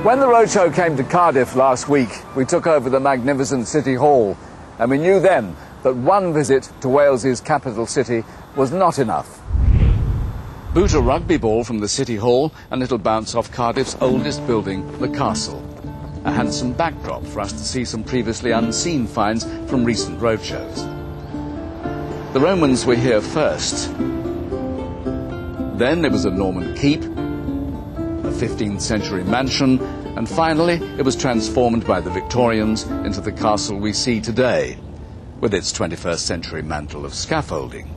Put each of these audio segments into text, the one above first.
When the roadshow came to Cardiff last week, we took over the magnificent City Hall, and we knew then that one visit to Wales's capital city was not enough. Boot a rugby ball from the City Hall and it'll bounce off Cardiff's oldest building, the castle. A handsome backdrop for us to see some previously unseen finds from recent roadshows. The Romans were here first. Then there was a Norman keep, a 15th century mansion, and finally it was transformed by the Victorians into the castle we see today, with its 21st century mantle of scaffolding.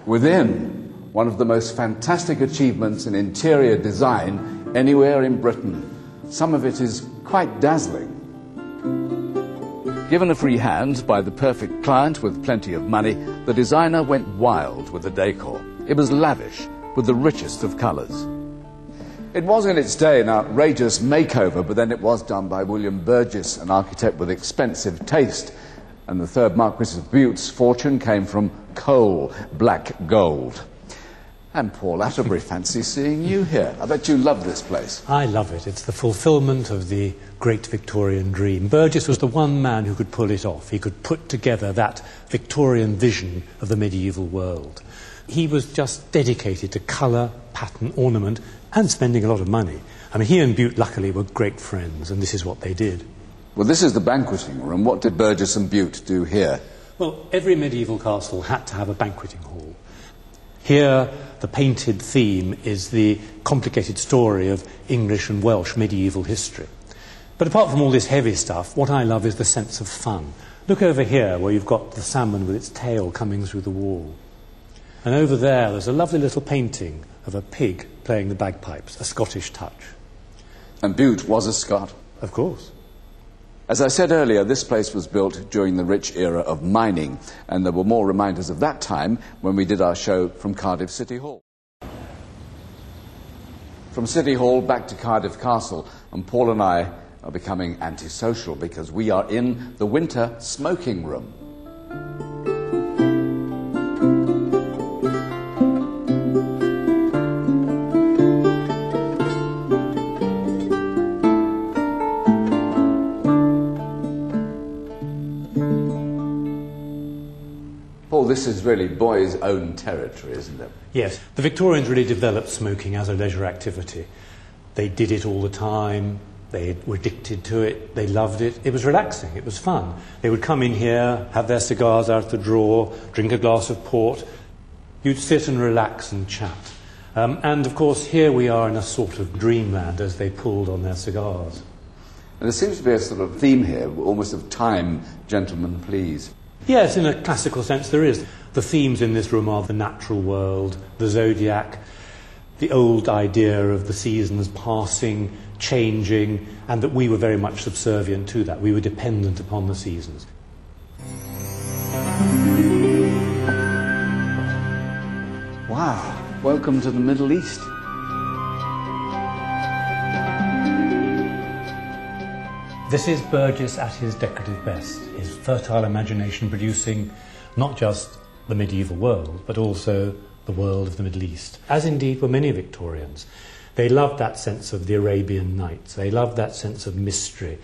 Within, one of the most fantastic achievements in interior design anywhere in Britain. Some of it is quite dazzling. Given a free hand by the perfect client with plenty of money, the designer went wild with the decor. It was lavish, with the richest of colours. It was in its day an outrageous makeover, but then it was done by William Burgess, an architect with expensive taste. And the third Marquis of Bute's fortune came from coal, black gold. And Paul Atterbury, fancy seeing you here. I bet you love this place. I love it. It's the fulfilment of the great Victorian dream. Burgess was the one man who could pull it off. He could put together that Victorian vision of the medieval world. He was just dedicated to colour, pattern, ornament, and spending a lot of money. I mean, he and Bute, luckily, were great friends, and this is what they did. Well, this is the banqueting room. What did Burgess and Bute do here? Well, every medieval castle had to have a banqueting hall. Here, the painted theme is the complicated story of English and Welsh medieval history. But apart from all this heavy stuff, what I love is the sense of fun. Look over here, where you've got the salmon with its tail coming through the wall. And over there, there's a lovely little painting of a pig playing the bagpipes, a Scottish touch. And Bute was a Scot? Of course. As I said earlier, this place was built during the rich era of mining, and there were more reminders of that time when we did our show from Cardiff City Hall. From City Hall back to Cardiff Castle, and Paul and I are becoming antisocial because we are in the winter smoking room. This is really boys' own territory, isn't it? Yes. The Victorians really developed smoking as a leisure activity. They did it all the time. They were addicted to it. They loved it. It was relaxing. It was fun. They would come in here, have their cigars out the drawer, drink a glass of port. You'd sit and relax and chat. And, of course, here we are in a sort of dreamland as they pulled on their cigars. And there seems to be a sort of theme here, almost of time, gentlemen, please. Yes, in a classical sense there is. The themes in this room are the natural world, the zodiac, the old idea of the seasons passing, changing, and that we were very much subservient to that. We were dependent upon the seasons. Wow, welcome to the Middle East. This is Burgess at his decorative best, his fertile imagination producing not just the medieval world, but also the world of the Middle East, as indeed were many Victorians. They loved that sense of the Arabian Nights. They loved that sense of mystery,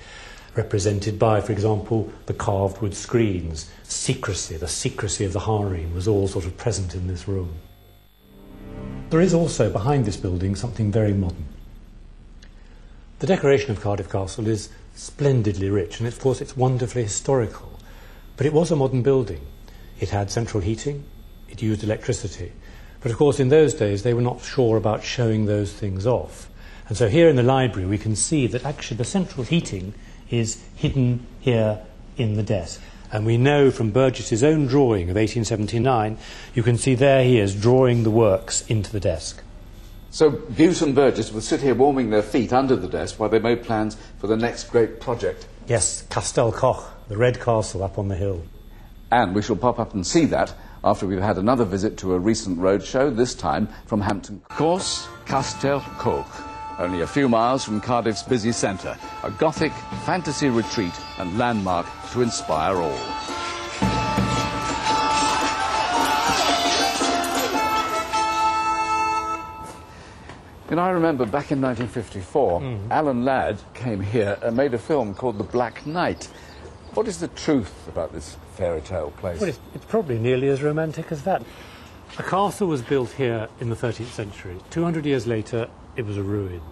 represented by, for example, the carved wood screens. Secrecy, the secrecy of the harem was all sort of present in this room. There is also, behind this building, something very modern. The decoration of Cardiff Castle is splendidly rich, and of course it's wonderfully historical. But it was a modern building. It had central heating, it used electricity. But of course in those days they were not sure about showing those things off. And so here in the library we can see that actually the central heating is hidden here in the desk. And we know from Burgess's own drawing of 1879, you can see there he is drawing the works into the desk. So Bute and Burgess would sit here warming their feet under the desk while they made plans for the next great project. Yes, Coch, the red castle up on the hill. And we shall pop up and see that after we've had another visit to a recent roadshow, this time from Hampton Course, Coch, only a few miles from Cardiff's busy centre, a Gothic fantasy retreat and landmark to inspire all. And I remember back in 1954, Alan Ladd came here and made a film called The Black Knight. What is the truth about this fairy tale place? Well, it's probably nearly as romantic as that. A castle was built here in the 13th century. 200 years later, it was a ruin.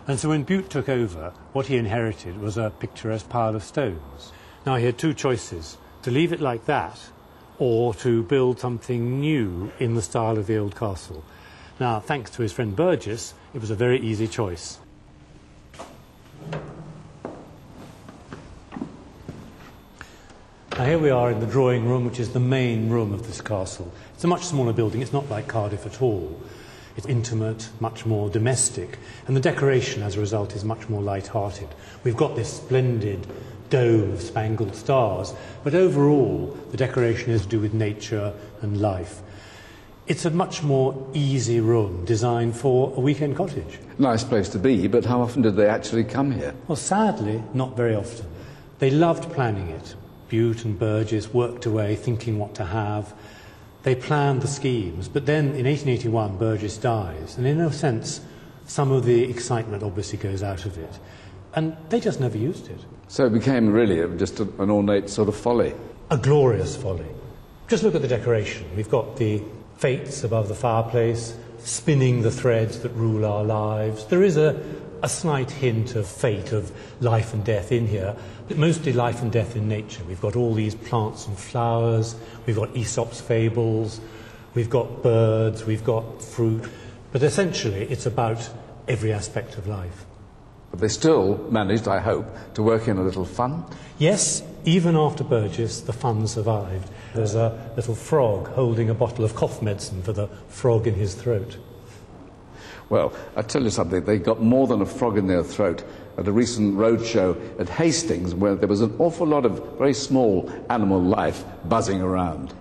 And so when Bute took over, what he inherited was a picturesque pile of stones. Now, he had two choices: to leave it like that, or to build something new in the style of the old castle. Now, thanks to his friend Burgess, it was a very easy choice. Now, here we are in the drawing room, which is the main room of this castle. It's a much smaller building. It's not like Cardiff at all. It's intimate, much more domestic, and the decoration, as a result, is much more light-hearted. We've got this splendid dome of spangled stars, but overall, the decoration is to do with nature and life. It's a much more easy room, designed for a weekend cottage. Nice place to be, but how often did they actually come here? Well, sadly, not very often. They loved planning it. Bute and Burgess worked away, thinking what to have. They planned the schemes, but then in 1881 Burgess dies, and in a sense some of the excitement obviously goes out of it, and they just never used it. So it became really just an ornate sort of folly. A glorious folly. Just look at the decoration. We've got the fates above the fireplace, spinning the threads that rule our lives. There is a slight hint of fate, of life and death in here, but mostly life and death in nature. We've got all these plants and flowers, we've got Aesop's fables, we've got birds, we've got fruit, but essentially it's about every aspect of life. But they still managed, I hope, to work in a little fun? Yes, even after Burgess, the fun survived. There's a little frog holding a bottle of cough medicine for the frog in his throat. Well, I tell you something, they got more than a frog in their throat at a recent roadshow at Hastings, where there was an awful lot of very small animal life buzzing around.